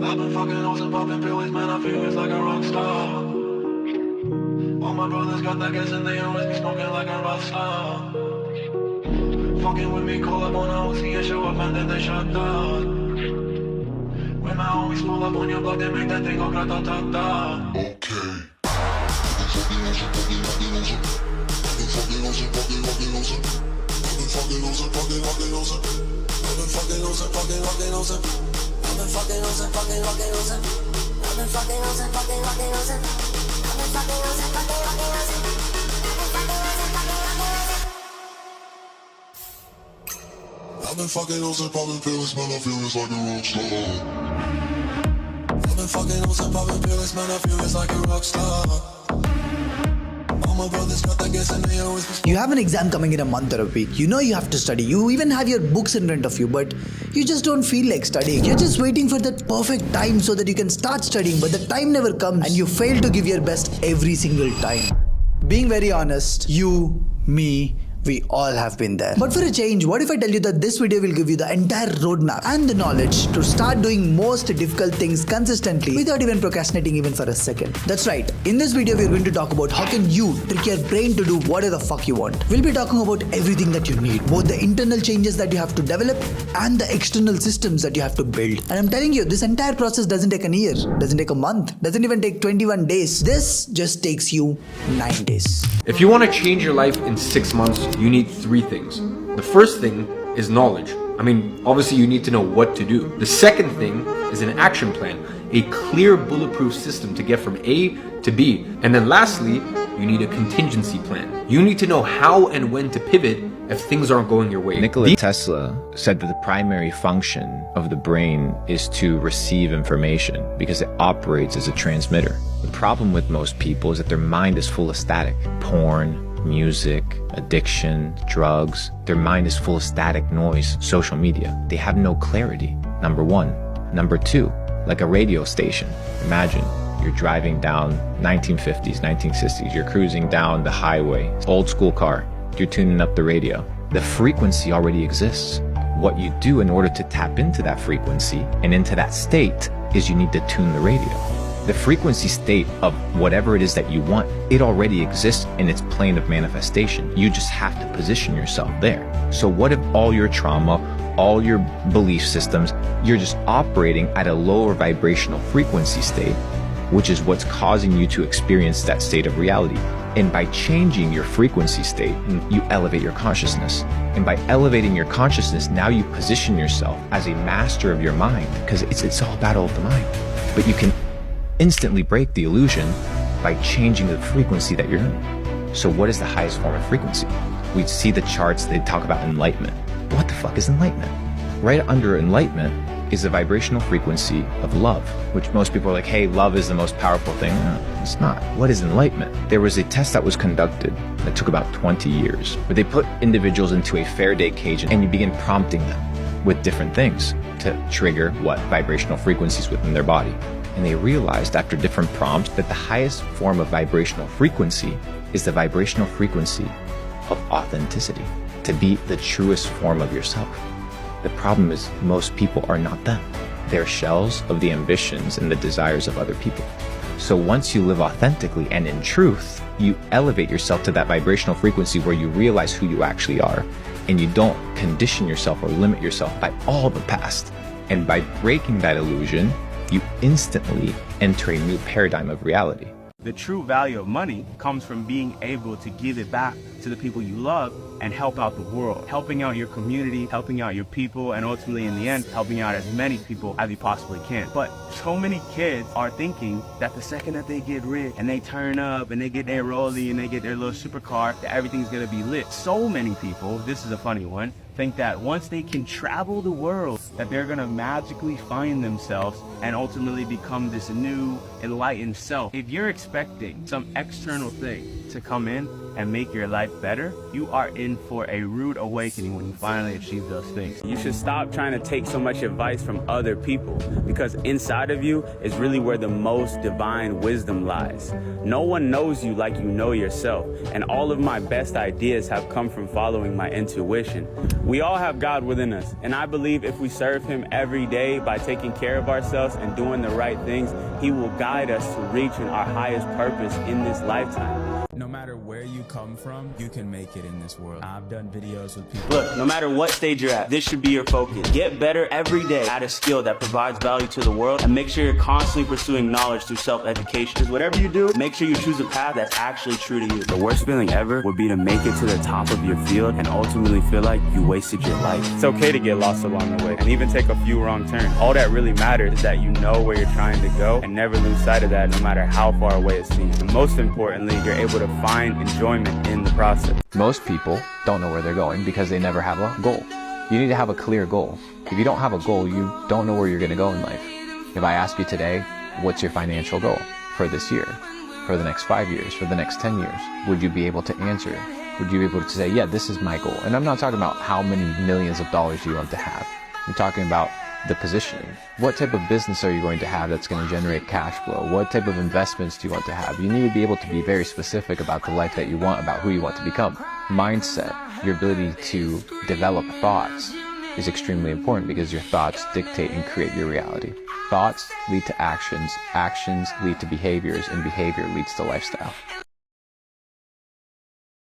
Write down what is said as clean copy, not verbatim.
I've been fucking hoes and popping pills, man, I feel it's like a rock star. All my brothers got that gas and they always be smoking like a rock star. Fucking with me, call up on a OC and show up and then they shut down. When my homies pull up on your block, they make that thing go grata-ta-ta. Okay. I've been fucking hoes and popping pills, man, I feel it's like a rock star. I've been fucking hoes and popping pills, man, I feel it's like a rock star. All my brothers got that gas and they always. You have an exam coming in a month or a week. You know you have to study. You even have your books in front of you, but you just don't feel like studying. You're just waiting for that perfect time so that you can start studying, but the time never comes and you fail to give your best every single time. Being very honest, you, me, we all have been there. But for a change, what if I tell you that this video will give you the entire roadmap and the knowledge to start doing most difficult things consistently without even procrastinating even for a second. That's right. In this video, we're going to talk about how can you trick your brain to do whatever the fuck you want. We'll be talking about everything that you need, both the internal changes that you have to develop and the external systems that you have to build. And I'm telling you, this entire process doesn't take a year, doesn't take a month, doesn't even take 21 days. This just takes you 9 days. If you want to change your life in 6 months, you need 3 things. The first thing is knowledge. I mean, obviously you need to know what to do. The second thing is an action plan, a clear bulletproof system to get from A to B. And then lastly, you need a contingency plan. You need to know how and when to pivot if things aren't going your way. Nikola Tesla said that the primary function of the brain is to receive information because it operates as a transmitter. The problem with most people is that their mind is full of static. Porn, music, addiction, drugs. Their mind is full of static noise, social media. They have no clarity, number one. Number two, like a radio station. Imagine you're driving down 1950s, 1960s. You're cruising down the highway, old school car. You're tuning up the radio. The frequency already exists. What you do in order to tap into that frequency and into that state is you need to tune the radio. The frequency state of whatever it is that you want, it already exists in its plane of manifestation. You just have to position yourself there. So what if all your trauma, all your belief systems, you're just operating at a lower vibrational frequency state, which is what's causing you to experience that state of reality. And by changing your frequency state, you elevate your consciousness. And by elevating your consciousness, now you position yourself as a master of your mind, because it's all battle of the mind. But you can instantly break the illusion by changing the frequency that you're in. So what is the highest form of frequency? We see the charts, they talk about enlightenment. What the fuck is enlightenment? Right under enlightenment is the vibrational frequency of love, which most people are like, hey, love is the most powerful thing. No, it's not. What is enlightenment? There was a test that was conducted that took about 20 years, where they put individuals into a Faraday cage and you begin prompting them with different things to trigger what vibrational frequencies within their body. And they realized after different prompts that the highest form of vibrational frequency is the vibrational frequency of authenticity, to be the truest form of yourself. The problem is most people are not them. They're shells of the ambitions and the desires of other people. So once you live authentically and in truth, you elevate yourself to that vibrational frequency where you realize who you actually are, and you don't condition yourself or limit yourself by all the past. And by breaking that illusion, you instantly enter a new paradigm of reality. The true value of money comes from being able to give it back to the people you love and help out the world, helping out your community, helping out your people, and ultimately in the end, helping out as many people as you possibly can. But so many kids are thinking that the second that they get rich and they turn up and they get their rollie and they get their little supercar, that everything's gonna be lit. So many people, this is a funny one, think that once they can travel the world, that they're gonna magically find themselves and ultimately become this new enlightened self. If you're expecting some external thing to come in and make your life life better, you are in for a rude awakening when you finally achieve those things. You should stop trying to take so much advice from other people, because inside of you is really where the most divine wisdom lies. No one knows you like you know yourself, and all of my best ideas have come from following my intuition. We all have God within us, and I believe if we serve Him every day by taking care of ourselves and doing the right things, He will guide us to reaching our highest purpose in this lifetime. No matter where you come from, you can make it in this world. I've done videos with people. Look, no matter what stage you're at, this should be your focus. Get better every day at a skill that provides value to the world, and make sure you're constantly pursuing knowledge through self-education. Because whatever you do, make sure you choose a path that's actually true to you. The worst feeling ever would be to make it to the top of your field and ultimately feel like you wasted your life. It's okay to get lost along the way and even take a few wrong turns. All that really matters is that you know where you're trying to go and never lose sight of that, no matter how far away it seems. And most importantly, you're able to find enjoyment in the process. Most people don't know where they're going because they never have a goal. You need to have a clear goal. If you don't have a goal, you don't know where you're going to go in life. If I ask you today, what's your financial goal for this year, for the next 5 years, for the next 10 years, would you be able to answer? Would you be able to say, yeah, this is my goal? And I'm not talking about how many millions of dollars you want to have. I'm talking about the positioning. What type of business are you going to have that's going to generate cash flow? What type of investments do you want to have? You need to be able to be very specific about the life that you want, about who you want to become. Mindset, your ability to develop thoughts, is extremely important because your thoughts dictate and create your reality. Thoughts lead to actions, actions lead to behaviors, and behavior leads to lifestyle.